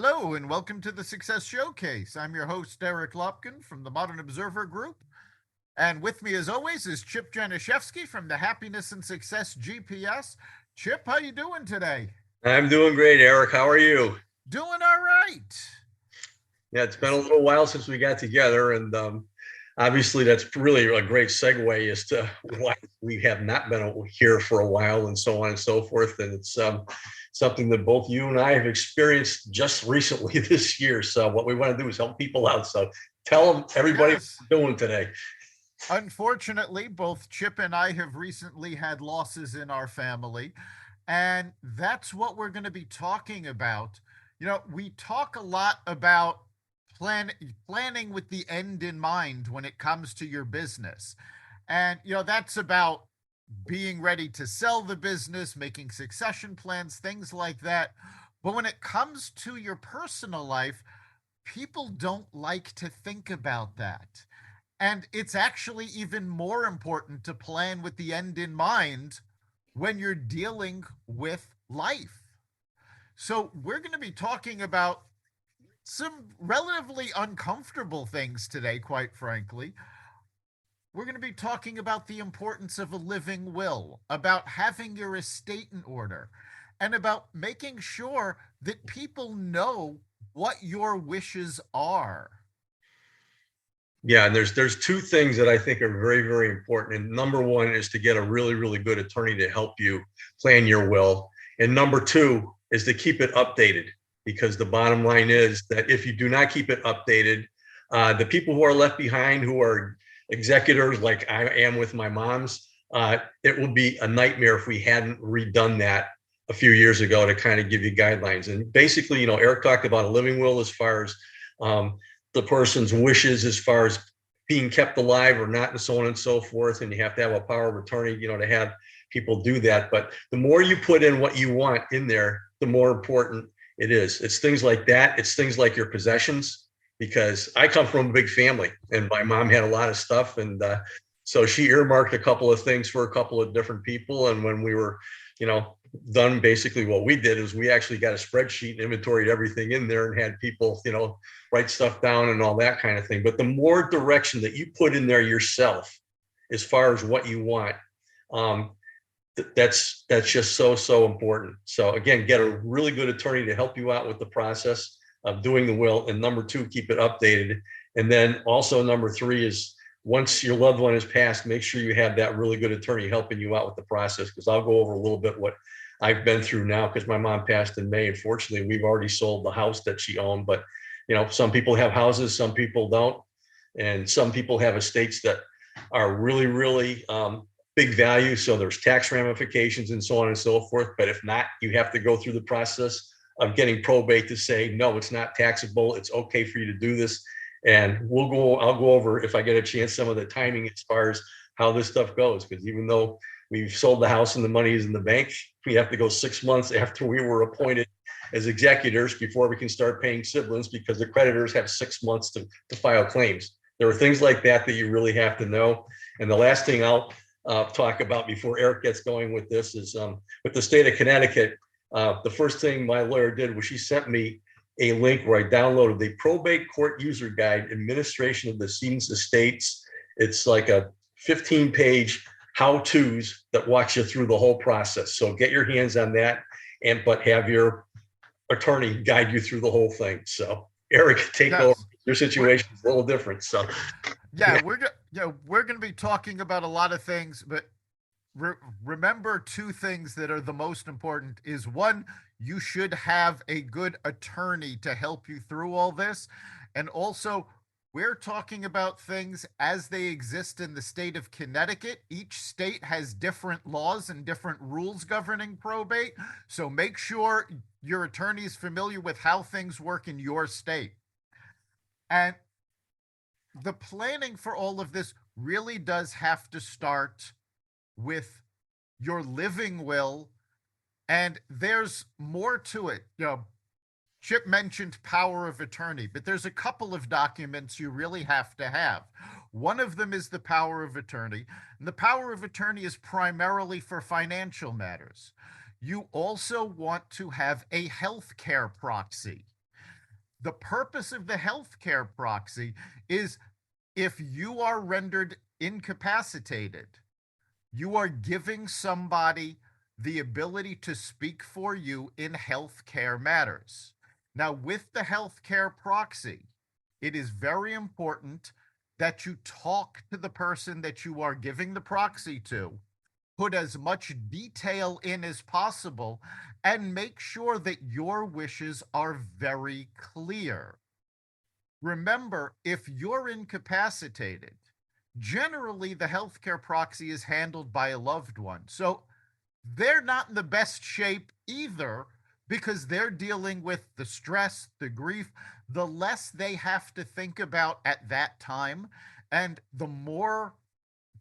Hello, and welcome to the Success Showcase. I'm your host, Eric Lopkin from the Modern Observer Group. And with me, as always, is Chip Janiszewski from the Happiness and Success GPS. Chip, how you doing today? I'm doing great, Eric. How are you? Doing all right. Yeah, it's been a little while since we got together, and obviously that's really a great segue as to why we have not been here for a while, and so on and so forth. And it's something that both you and I have experienced just recently this year. So what we want to do is help people out. So tell them, everybody, what Yes. we're doing today. Unfortunately, both Chip and I have recently had losses in our family, and that's what we're going to be talking about. We talk a lot about plan planning with the end in mind when it comes to your business. And that's about being ready to sell the business, making succession plans, things like that. But when it comes to your personal life, people don't like to think about that. And it's actually even more important to plan with the end in mind when you're dealing with life. So, we're going to be talking about some relatively uncomfortable things today, quite frankly. We're going to be talking about the importance of a living will, about having your estate in order, and about making sure that people know what your wishes are. Yeah, and there's two things that I think are very, very important. And number one is to get a really, really good attorney to help you plan your will. And number two is to keep it updated, because the bottom line is that if you do not keep it updated, the people who are left behind, who are executors like I am with my mom's, it would be a nightmare if we hadn't redone that a few years ago to kind of give you guidelines. And basically, Eric talked about a living will as far as um, the person's wishes as far as being kept alive or not, and so on and so forth. And you have to have a power of attorney, to have people do that. But the more you put in what you want in there, the more important it is. It's things like that. It's things like your possessions, because I come from a big family and my mom had a lot of stuff. And so she earmarked a couple of things for a couple of different people. And when we were, you know, done, basically what we did is we actually got a spreadsheet and inventoried everything in there and had people, write stuff down and all that kind of thing. But the more direction that you put in there yourself, as far as what you want, um, that's just so important. So again, get a really good attorney to help you out with the process of doing the will. And number two, keep it updated. And then also number three is, once your loved one has passed, make sure you have that really good attorney helping you out with the process. Because I'll go over a little bit what I've been through now, because my mom passed in May. Unfortunately, we've already sold the house that she owned, but some people have houses, some people don't. And some people have estates that are really, really big value. So there's tax ramifications and so on and so forth. But if not, you have to go through the process of getting probate to say, no, it's not taxable. It's okay for you to do this. And I'll go over, if I get a chance, some of the timing as far as how this stuff goes. Because even though we've sold the house and the money is in the bank, we have to go 6 months after we were appointed as executors before we can start paying siblings, because the creditors have 6 months to file claims. There are things like that that you really have to know. And the last thing I'll talk about before Eric gets going with this is with the state of Connecticut. The first thing my lawyer did was she sent me a link where I downloaded the Probate Court User Guide, Administration of the Decedent's Estates. It's like a 15-page how-tos that walks you through the whole process. So get your hands on that, but have your attorney guide you through the whole thing. So Eric, take over. Yes. Your We're situation is a little different. So yeah, we're going to be talking about a lot of things, but remember two things that are the most important is one, you should have a good attorney to help you through all this. And also, we're talking about things as they exist in the state of Connecticut. Each state has different laws and different rules governing probate. So make sure your attorney is familiar with how things work in your state. And the planning for all of this really does have to start with your living will, and there's more to it. Chip mentioned power of attorney, but there's a couple of documents you really have to have. One of them is the power of attorney, and the power of attorney is primarily for financial matters. You also want to have a healthcare proxy. The purpose of the healthcare proxy is if you are rendered incapacitated, you are giving somebody the ability to speak for you in healthcare matters. Now, with the healthcare proxy, it is very important that you talk to the person that you are giving the proxy to, put as much detail in as possible, and make sure that your wishes are very clear. Remember, if you're incapacitated, generally the healthcare proxy is handled by a loved one. So they're not in the best shape either because they're dealing with the stress, the grief, the less they have to think about at that time. And the more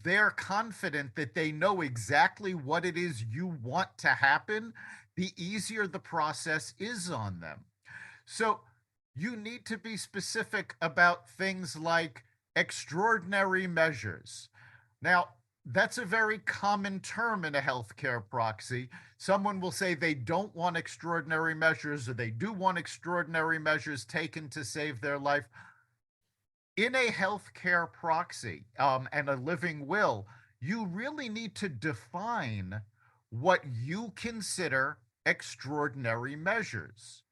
they're confident that they know exactly what it is you want to happen, the easier the process is on them. So you need to be specific about things like extraordinary measures. Now, that's a very common term in a healthcare proxy. Someone will say they don't want extraordinary measures or they do want extraordinary measures taken to save their life. In a healthcare proxy and a living will, you really need to define what you consider extraordinary measures.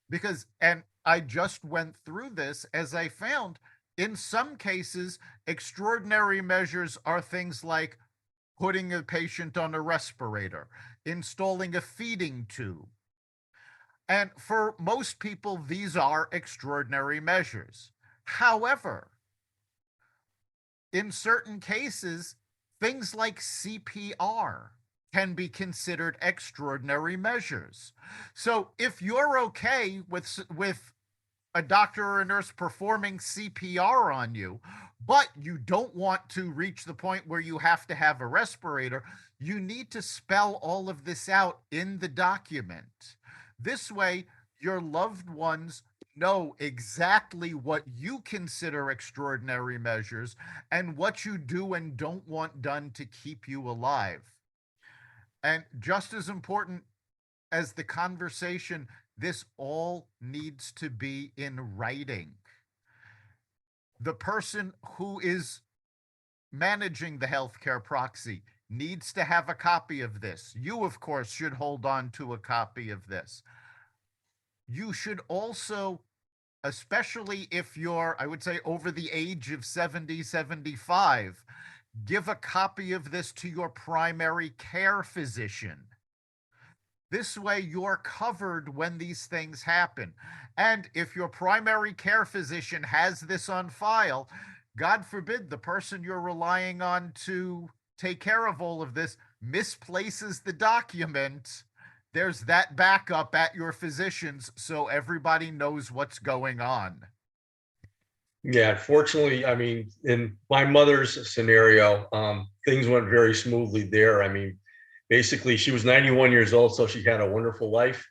Because, and I just went through this as I found in some cases, extraordinary measures are things like putting a patient on a respirator, installing a feeding tube. And for most people, these are extraordinary measures. However, in certain cases, things like CPR can be considered extraordinary measures. So if you're okay with a doctor or a nurse performing CPR on you, but you don't want to reach the point where you have to have a respirator, you need to spell all of this out in the document. This way, your loved ones know exactly what you consider extraordinary measures and what you do and don't want done to keep you alive. And just as important as the conversation, this all needs to be in writing. The person who is managing the healthcare proxy needs to have a copy of this. You, of course, should hold on to a copy of this. You should also, especially if you're, I would say, over the age of 70, 75, give a copy of this to your primary care physician. This way, you're covered when these things happen. And if your primary care physician has this on file, God forbid the person you're relying on to take care of all of this misplaces the document. There's that backup at your physician's so everybody knows what's going on. Yeah, fortunately, I mean, in my mother's scenario, things went very smoothly there. I mean, basically, she was 91 years old, so she had a wonderful life.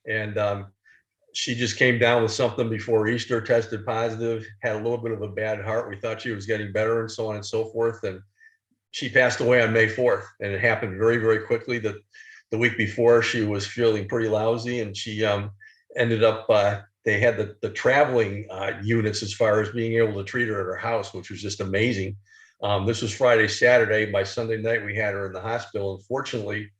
And she just came down with something before Easter, tested positive, had a little bit of a bad heart. We thought she was getting better and so on and so forth. And she passed away on May 4th. And it happened very, very quickly. That the week before, she was feeling pretty lousy, and she ended up, they had the traveling units as far as being able to treat her at her house, which was just amazing. This was Friday, Saturday. By Sunday night, we had her in the hospital. Unfortunately,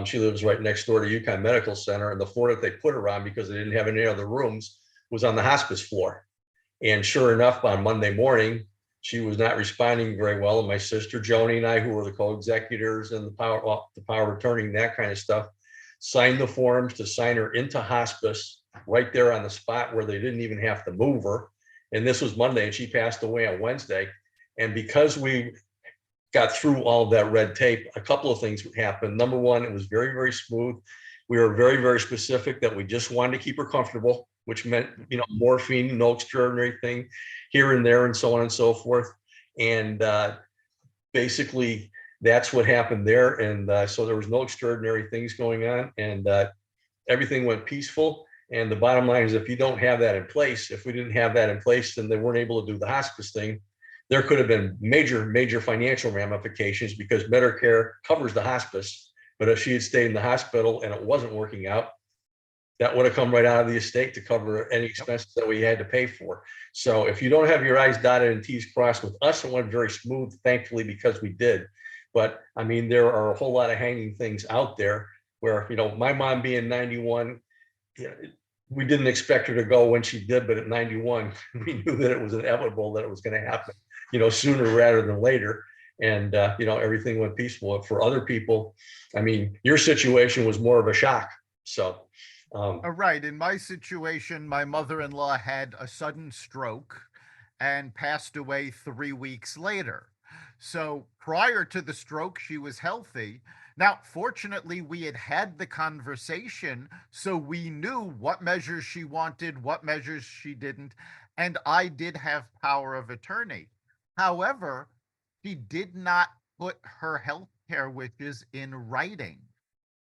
she lives right next door to UConn Medical Center, and the floor that they put her on, because they didn't have any other rooms, was on the hospice floor. And sure enough, on Monday morning, she was not responding very well. And my sister Joni and I, who were the co-executors and the power of attorney, that kind of stuff, signed the forms to sign her into hospice right there on the spot where they didn't even have to move her. And this was Monday, and she passed away on Wednesday. And because we got through all of that red tape, a couple of things happened. Number one, it was very, very smooth. We were very, very specific that we just wanted to keep her comfortable, which meant, morphine, no extraordinary thing here and there, and so on and so forth. And basically, that's what happened there. And so there was no extraordinary things going on, and everything went peaceful. And the bottom line is, if you don't have that in place, if we didn't have that in place, then they weren't able to do the hospice thing. There could have been major, major financial ramifications, because Medicare covers the hospice. But if she had stayed in the hospital and it wasn't working out, that would have come right out of the estate to cover any Yep. expenses that we had to pay for. So if you don't have your I's dotted and T's crossed with us, it went very smooth, thankfully, because we did. But I mean, there are a whole lot of hanging things out there where, my mom being 91, we didn't expect her to go when she did, but at 91, we knew that it was inevitable that it was going to happen, sooner rather than later. And, everything went peaceful. For other people, I mean, your situation was more of a shock. So, Right. In my situation, my mother-in-law had a sudden stroke and passed away 3 weeks later. So prior to the stroke, she was healthy. Now, fortunately, we had had the conversation, so we knew what measures she wanted, what measures she didn't, and I did have power of attorney. However, she did not put her health care wishes in writing.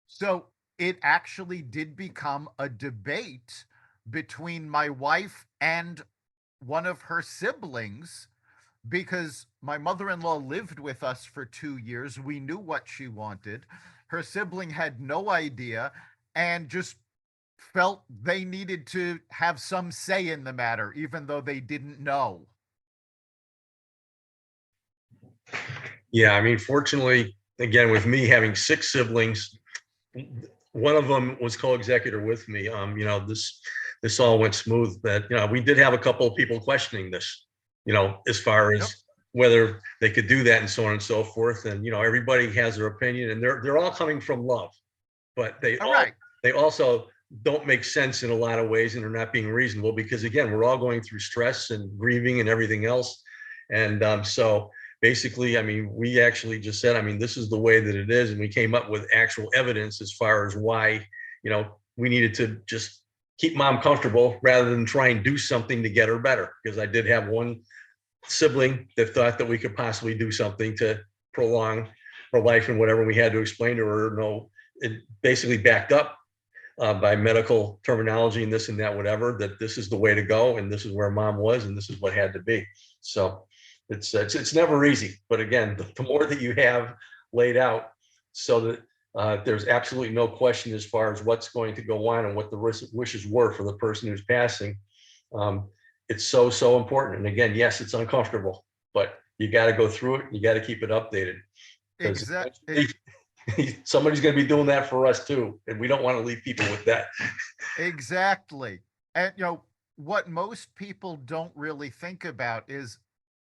So it actually did become a debate between my wife and one of her siblings because my mother-in-law lived with us for 2 years. We knew what she wanted. Her sibling had no idea and just felt they needed to have some say in the matter, even though they didn't know. yeah, I mean, fortunately, again, with me having 6 siblings, one of them was co-executor with me. This all went smooth, but we did have a couple of people questioning this, as far Yep. as whether they could do that and so on and so forth. And everybody has their opinion, and they're all coming from love, but All right. they also don't make sense in a lot of ways, and they're not being reasonable because again, we're all going through stress and grieving and everything else. And so basically, I mean, we actually just said, I mean, this is the way that it is. And we came up with actual evidence as far as why, we needed to just keep mom comfortable rather than try and do something to get her better. Because I did have one sibling that thought that we could possibly do something to prolong her life, and whatever we had to explain to her, no, it basically backed up by medical terminology and this and that, whatever, that this is the way to go. And this is where mom was, and this is what had to be. So it's never easy, but again, the more that you have laid out, so that there's absolutely no question as far as what's going to go on and what the wishes were for the person who's passing. It's so important. And again, yes, it's uncomfortable, but you got to go through it. You got to keep it updated because Exactly. somebody's going to be doing that for us too, and we don't want to leave people with that. Exactly. And what most people don't really think about is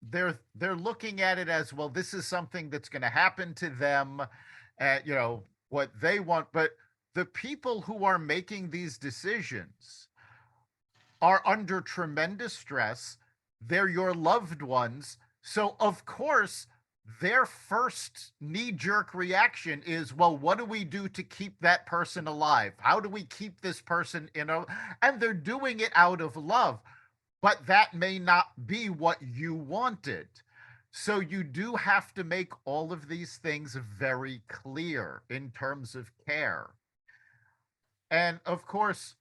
they're looking at it as, well, this is something that's going to happen to them, what they want, but the people who are making these decisions are under tremendous stress. They're your loved ones. So, of course, their first knee jerk reaction is, well, what do we do to keep that person alive? How do we keep this person and they're doing it out of love, but that may not be what you wanted. So you do have to make all of these things very clear in terms of care. And of course,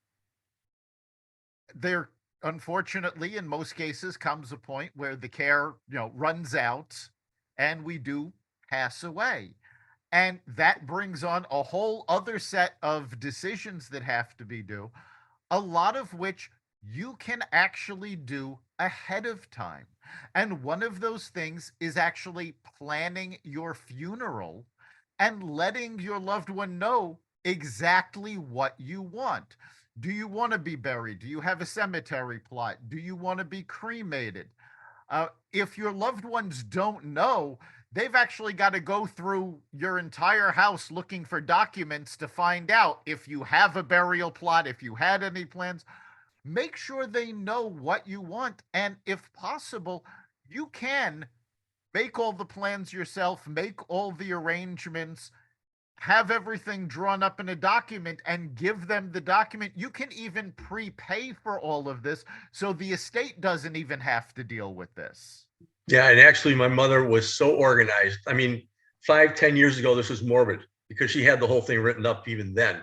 there unfortunately in most cases comes a point where the care runs out and we do pass away, and that brings on a whole other set of decisions that have to be due, a lot of which you can actually do ahead of time. And one of those things is actually planning your funeral and letting your loved one know exactly what you want. Do you want to be buried? Do you have a cemetery plot? Do you want to be cremated? If your loved ones don't know, they've actually got to go through your entire house looking for documents to find out if you have a burial plot, if you had any plans. Make sure they know what you want. And if possible, you can make all the plans yourself, make all the arrangements, have everything drawn up in a document and give them the document. You can even prepay for all of this so the estate doesn't even have to deal with this. Yeah, and actually, my mother was so organized. I mean, 5, 10 years ago, this was morbid because she had the whole thing written up even then,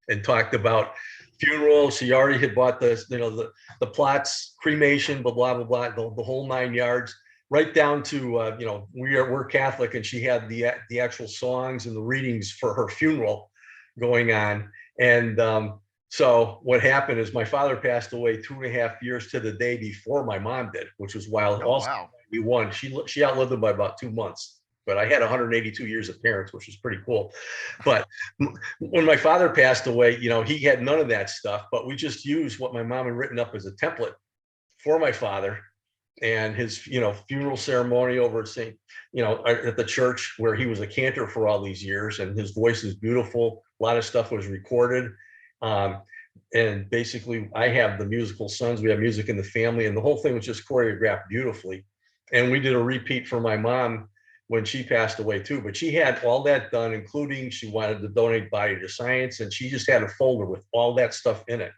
and talked about funeral. She already had bought the plots, cremation, blah blah blah blah, the whole 9 yards, right down to we're Catholic, and she had the actual songs and the readings for her funeral going on, and So what happened is my father passed away 2.5 years to the day before my mom did, which was wild. Oh, Also, wow. 91. She outlived him by about 2 months, but I had 182 years of parents, which was pretty cool. But when my father passed away, he had none of that stuff, but we just used what my mom had written up as a template for my father and his, funeral ceremony over at at the church where he was a cantor for all these years, and his voice is beautiful. A lot of stuff was recorded. Um, and basically, I have the musical sons. We have music in the family, and the whole thing was just choreographed beautifully. And we did a repeat for my mom when she passed away too. But she had all that done, including she wanted to donate body to science, and she just had a folder with all that stuff in it.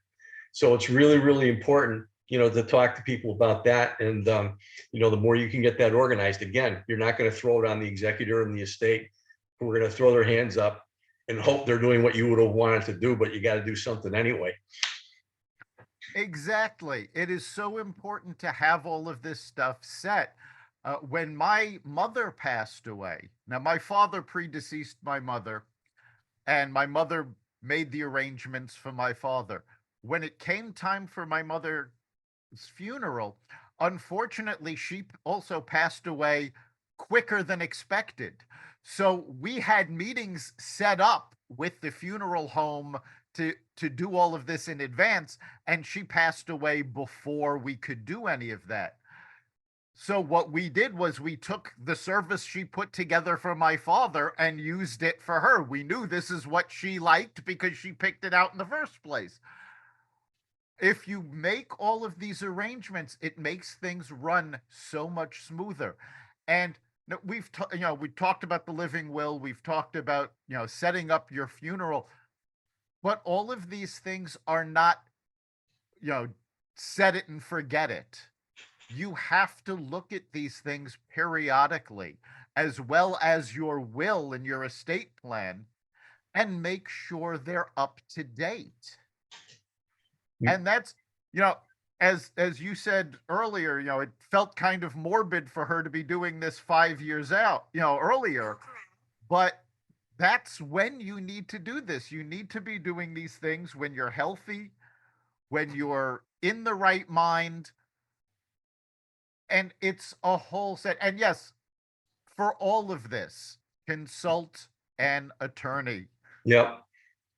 So it's really, really important, to talk to people about that. And, the more you can get that organized, again, you're not going to throw it on the executor and the estate who are going to throw their hands up and hope they're doing what you would have wanted to do, but you got to do something anyway. Exactly. It is so important to have all of this stuff set. When my mother passed away, now my father predeceased my mother, and my mother made the arrangements for my father. When it came time for my mother's funeral, unfortunately, she also passed away quicker than expected. So we had meetings set up with the funeral home to do all of this in advance, and she passed away before we could do any of that. So what we did was we took the service she put together for my father and used it for her. We knew this is what she liked because she picked it out in the first place. If you make all of these arrangements, it makes things run so much smoother. And we talked about the living will, we've talked about, setting up your funeral, but all of these things are not, you know, set it and forget it. You have to look at these things periodically, as well as your will and your estate plan, and make sure they're up to date. And that's, you know, as you said earlier, it felt kind of morbid for her to be doing this 5 years out, earlier. But that's when you need to do this. You need to be doing these things when you're healthy, when you're in the right mind, and it's a whole set. And yes, for all of this, consult an attorney. Yep.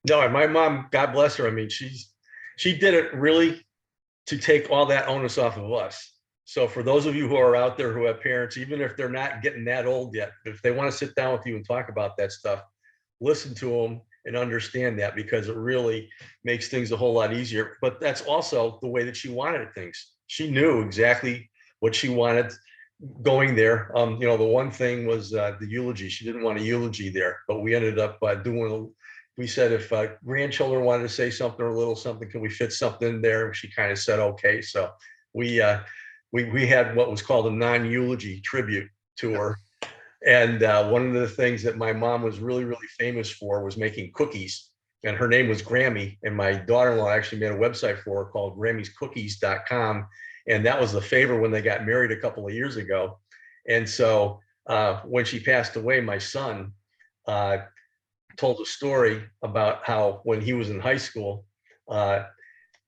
No, and my mom, God bless her. I mean, she did it really to take all that onus off of us. So for those of you who are out there who have parents, even if they're not getting that old yet, if they want to sit down with you and talk about that stuff, listen to them and understand that, because it really makes things a whole lot easier. But that's also the way that she wanted things. She knew exactly what she wanted going there. The one thing was the eulogy. She didn't want a eulogy there, but we ended up we said if grandchildren wanted to say something or a little something, can we fit something in there? She kind of said, okay. So we had what was called a non-eulogy tribute to her. And one of the things that my mom was really, really famous for was making cookies. And her name was Grammy. And my daughter-in-law actually made a website for her called grammyscookies.com. And that was the favor when they got married a couple of years ago. And so when she passed away, my son told a story about how when he was in high school,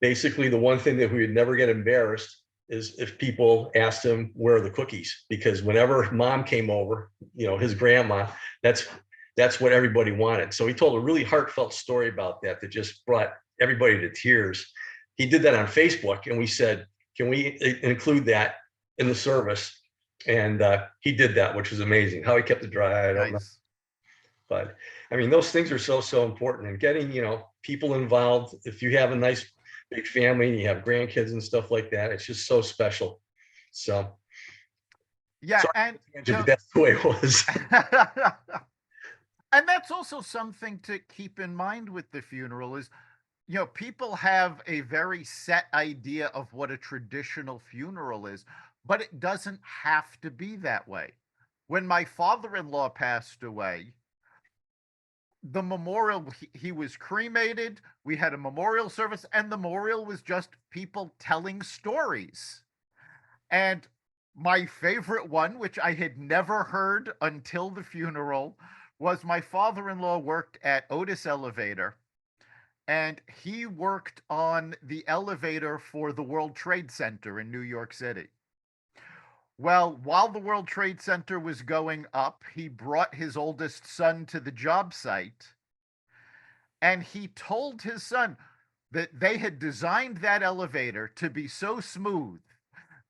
basically the one thing that we would never get embarrassed is if people asked him where are the cookies, because whenever mom came over, his grandma, that's what everybody wanted. So he told a really heartfelt story about that just brought everybody to tears. He did that on Facebook, and we said, can we include that in the service? And he did that, which was amazing. How he kept it dry, I don't know. But I mean, those things are so important, and getting, people involved. If you have a nice big family and you have grandkids and stuff like that, it's just so special. So yeah, sorry, and that's the way it was. And that's also something to keep in mind with the funeral is, people have a very set idea of what a traditional funeral is, but it doesn't have to be that way. When my father-in-law passed away, the memorial, he was cremated, we had a memorial service, and the memorial was just people telling stories. And my favorite one, which I had never heard until the funeral, was my father-in-law worked at Otis Elevator, and he worked on the elevator for the World Trade Center in New York City. Well, while the World Trade Center was going up, he brought his oldest son to the job site and he told his son that they had designed that elevator to be so smooth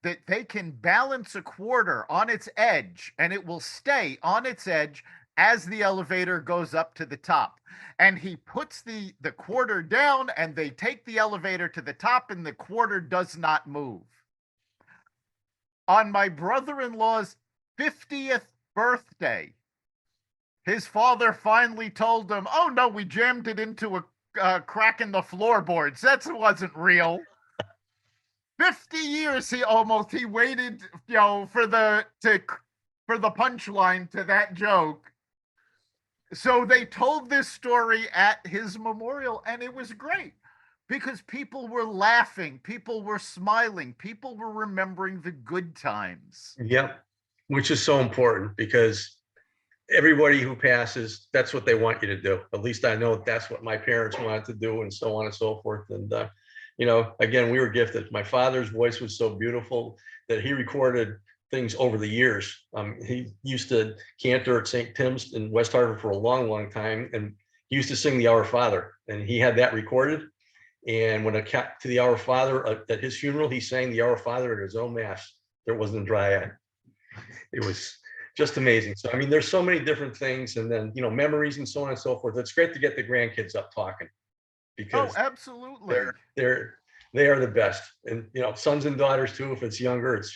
that they can balance a quarter on its edge and it will stay on its edge as the elevator goes up to the top. And he puts the quarter down and they take the elevator to the top and the quarter does not move. On my brother-in-law's 50th birthday, his father finally told him, "Oh no, we jammed it into a crack in the floorboards. That wasn't real." 50 years he waited, for the punchline to that joke. So they told this story at his memorial, and it was great because people were laughing, people were smiling, people were remembering the good times. Yep. Which is so important because everybody who passes, that's what they want you to do. At least I know that's what my parents wanted to do, and so on and so forth. And again, we were gifted. My father's voice was so beautiful that he recorded things over the years. He used to cantor at St. Tim's in West Hartford for a long, long time, and he used to sing the Our Father, and he had that recorded. And when it got to the Our Father at his funeral, he sang the Our Father at his own mass. There wasn't a dry eye. It was just amazing. So, I mean, there's so many different things, and then, memories and so on and so forth. It's great to get the grandkids up talking because absolutely. they are the best. And, sons and daughters too, if it's younger, it's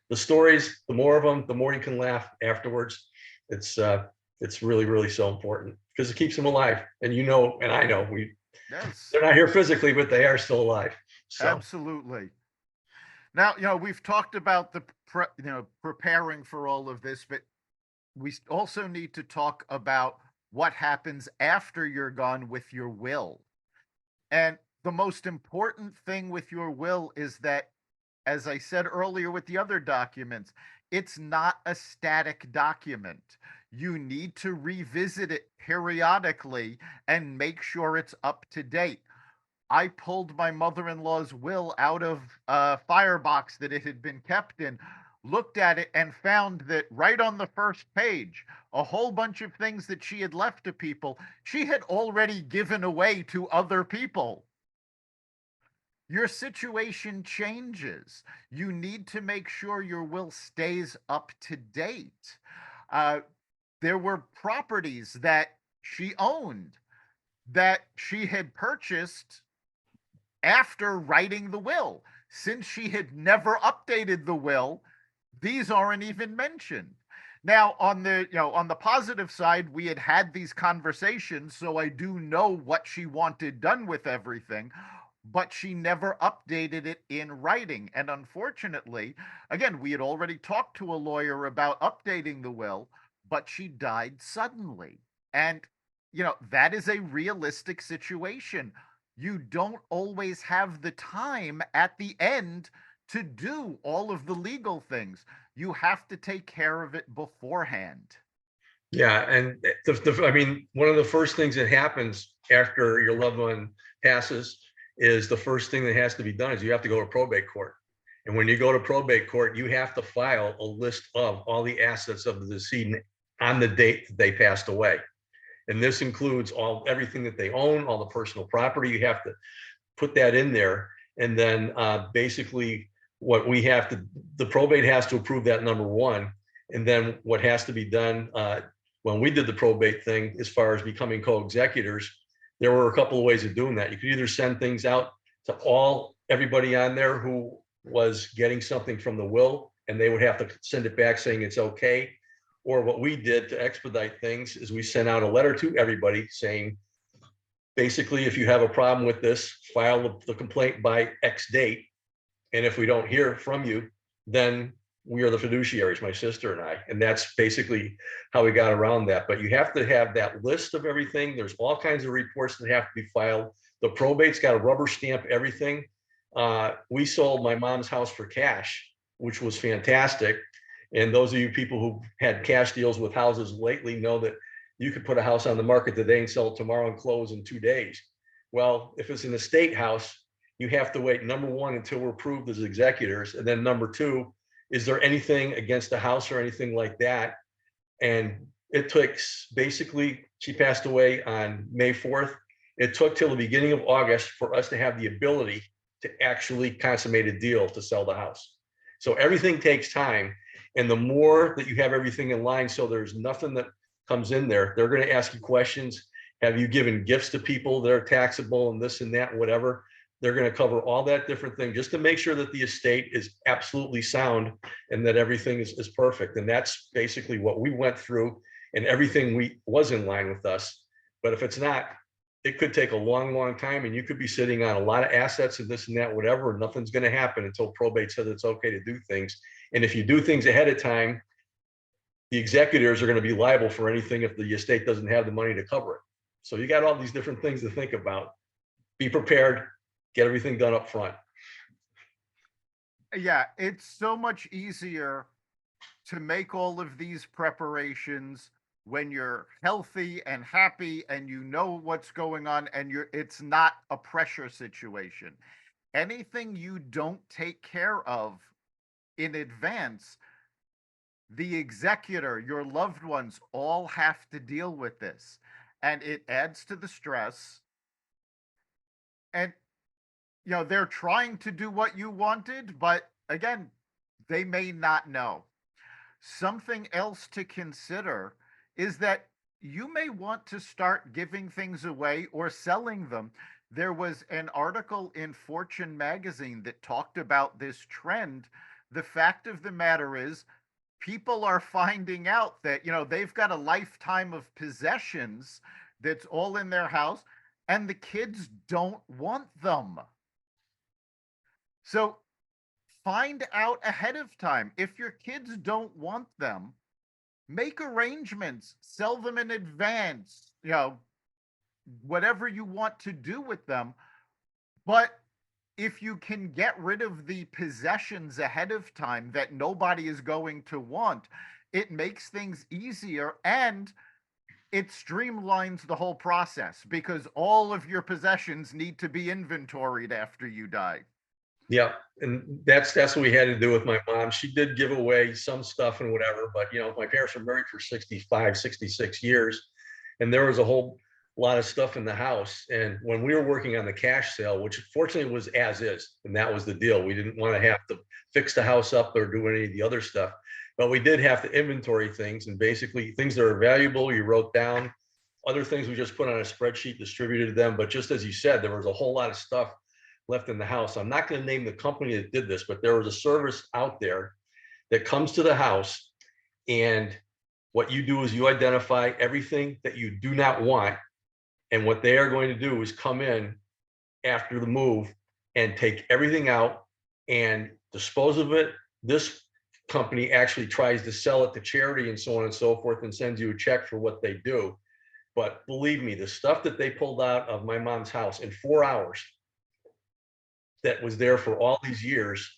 the stories, the more of them, the more you can laugh afterwards. It's really, really so important because it keeps them alive. And, and I know they're not here physically, but they are still alive. So. Absolutely. Now, we've talked about preparing for all of this, but we also need to talk about what happens after you're gone with your will. And the most important thing with your will is that, as I said earlier with the other documents, it's not a static document. You need to revisit it periodically and make sure it's up to date. I pulled my mother-in-law's will out of a firebox that it had been kept in, looked at it, and found that right on the first page, a whole bunch of things that she had left to people, she had already given away to other people. Your situation changes. You need to make sure your will stays up to date. There were properties that she owned that she had purchased after writing the will. Since she had never updated the will, these aren't even mentioned. Now, on the positive side, we had these conversations, so I do know what she wanted done with everything, but she never updated it in writing. And unfortunately, again, we had already talked to a lawyer about updating the will, but she died suddenly. And, that is a realistic situation. You don't always have the time at the end to do all of the legal things. You have to take care of it beforehand. Yeah, and I mean, one of the first things that happens after your loved one passes is the first thing that has to be done is you have to go to probate court. And when you go to probate court, you have to file a list of all the assets of the decedent on the date that they passed away. And this includes everything that they own, all the personal property. You have to put that in there. And then basically what the probate has to approve that, number one. And then what has to be done when we did the probate thing, as far as becoming co-executors, there were a couple of ways of doing that. You could either send things out to everybody on there who was getting something from the will, and they would have to send it back saying it's okay. Or what we did to expedite things is we sent out a letter to everybody saying, basically, if you have a problem with this, file the complaint by X date. And if we don't hear from you, then we are the fiduciaries, my sister and I. And that's basically how we got around that. But you have to have that list of everything. There's all kinds of reports that have to be filed. The probate's got to rubber stamp everything. We sold my mom's house for cash, which was fantastic. And those of you people who had cash deals with houses lately know that you could put a house on the market today and sell it tomorrow and close in 2 days. Well, if it's an estate house, you have to wait, number one, until we're approved as executors. And then number two, is there anything against the house or anything like that? And it took, basically, she passed away on May 4th. It took till the beginning of August for us to have the ability to actually consummate a deal to sell the house. So everything takes time. And the more that you have everything in line, so there's nothing that comes in there, they're going to ask you questions. Have you given gifts to people that are taxable and this and that, and whatever? They're going to cover all that different thing just to make sure that the estate is absolutely sound and that everything is perfect. And that's basically what we went through, and everything was in line with us. But if it's not, it could take a long, long time, and you could be sitting on a lot of assets and this and that, whatever, and nothing's going to happen until probate says it's okay to do things. And if you do things ahead of time, the executors are going to be liable for anything if the estate doesn't have the money to cover it. So you got all these different things to think about. Be prepared, get everything done up front. Yeah, it's so much easier to make all of these preparations when you're healthy and happy and you know what's going on, and it's not a pressure situation. Anything you don't take care of in advance, the executor, your loved ones, all have to deal with this, and it adds to the stress. And they're trying to do what you wanted, but again, they may not know. Something else to consider is that you may want to start giving things away or selling them. There was an article in Fortune magazine that talked about this trend. The fact of the matter is, people are finding out that, they've got a lifetime of possessions that's all in their house, and the kids don't want them. So find out ahead of time. If your kids don't want them, make arrangements, sell them in advance, whatever you want to do with them. But if you can get rid of the possessions ahead of time that nobody is going to want, it makes things easier, and it streamlines the whole process, because all of your possessions need to be inventoried after you die. Yeah, and that's what we had to do with my mom. She did give away some stuff and whatever, but my parents were married for 65, 66 years, and there was a whole lot of stuff in the house. And when we were working on the cash sale, which fortunately was as is, and that was the deal, we didn't want to have to fix the house up or do any of the other stuff, but we did have to inventory things, and basically things that are valuable you wrote down, other things we just put on a spreadsheet, distributed them. But just as you said, there was a whole lot of stuff left in the house. I'm not going to name the company that did this, but there was a service out there that comes to the house, and what you do is you identify everything that you do not want, and what they are going to do is come in after the move and take everything out and dispose of it. This company actually tries to sell it to charity and so on and so forth, and sends you a check for what they do. But believe me, the stuff that they pulled out of my mom's house in 4 hours, that was there for all these years,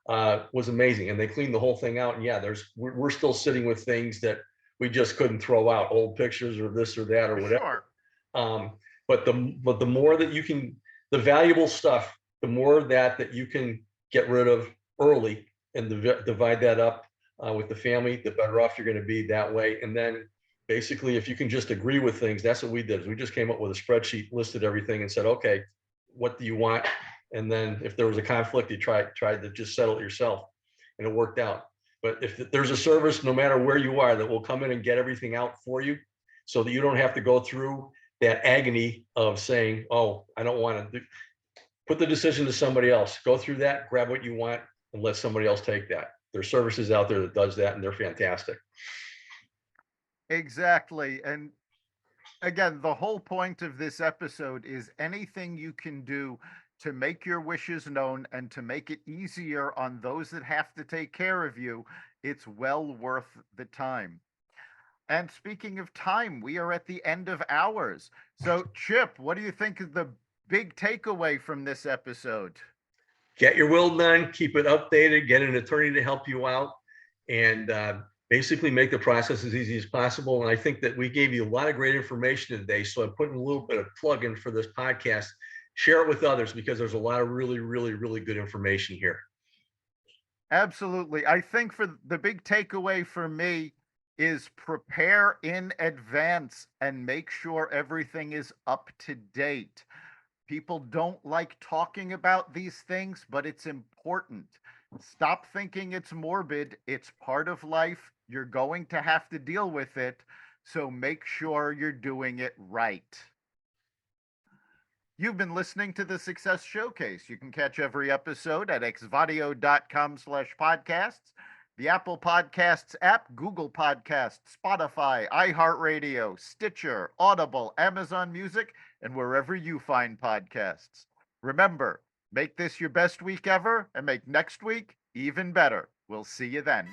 was amazing. And they cleaned the whole thing out. And yeah, we're still sitting with things that we just couldn't throw out, old pictures or this or that or whatever. Sure. But the more that you can, the valuable stuff, the more that you can get rid of early and divide that up with the family, the better off you're going to be that way. And then basically, if you can just agree with things, that's what we did. We just came up with a spreadsheet, listed everything, and said, okay, what do you want? And then if there was a conflict, you tried to just settle it yourself, and it worked out. But if there's a service, no matter where you are, that will come in and get everything out for you, so that you don't have to go through that agony of saying, oh, I don't want to put the decision to somebody else. Go through that, grab what you want, and let somebody else take that. There's services out there that does that, and they're fantastic. Exactly. And again, the whole point of this episode is anything you can do to make your wishes known and to make it easier on those that have to take care of you, it's well worth the time. And speaking of time, we are at the end of ours. So, Chip, what do you think is the big takeaway from this episode? Get your will done, keep it updated, get an attorney to help you out, and basically make the process as easy as possible. And I think that we gave you a lot of great information today. So I'm putting a little bit of plug in for this podcast. Share it with others because there's a lot of really, really, really good information here. Absolutely. I think for the big takeaway for me is prepare in advance and make sure everything is up to date. People don't like talking about these things, but it's important. Stop thinking it's morbid. It's part of life. You're going to have to deal with it. So make sure you're doing it right. You've been listening to the Success Showcase. You can catch every episode at xvadio.com/podcasts, the Apple Podcasts app, Google Podcasts, Spotify, iHeartRadio, Stitcher, Audible, Amazon Music, and wherever you find podcasts. Remember, make this your best week ever and make next week even better. We'll see you then.